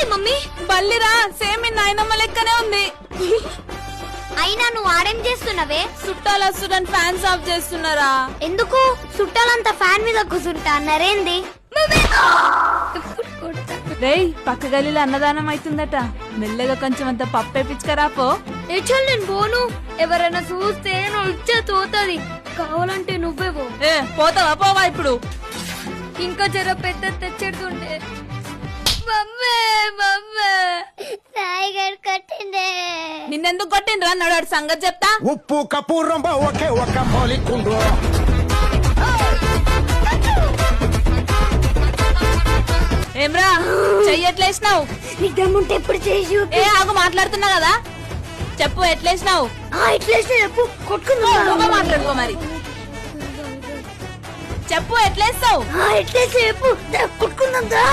ఇదేంటి mummy? బల్లిరా, same మీ నాయనమ్మ లెక్కనే ఉంది. అయినా నువ్వు ఆడేం చేస్తున్నావే? చుట్టాలు వస్తుందని ఫ్యాన్స్ ఆఫ్ చేస్తున్నారా? ఎందుకు? చుట్టాలంతా ఫ్యాన్ మీద కూర్చుంటా అన్నారేంది? రేయ్, పక్క గలీలో అన్నదానం అవుతుందట, మెల్లగా కొంచెం అంత పప్పే పిచ్చుకరాపో. ఏచల్ నేను పోను. ఎవరైనా చూస్తే ఇచ్చే తోతది. కావాలంటే నువ్వే పో. పోతావా? పోవా ఇప్పుడు. ఇంకా జర పెద్ద తెచ్చేడుతుంటే. నిన్నెందుకు కొట్టిండ్రా? నడు సంగతి చెప్తా. ఉప్పు కపూరం ఒకే ఒక పోలికుండు. ఏమ్రా, చెయ్యట్లేసినావు? నీకు దమ్ముంటే ఎప్పుడు చేసి ఆగు, మాట్లాడుతున్నా కదా. చెప్పు, ఎట్లేసినావు? ఎట్లేసి చెప్పు. కొట్టుకుందా మాట్లాడుకో మరి. చెప్పు, ఎట్లేస్తావు? ఎట్లేసి చెప్పు. కొట్టుకుందా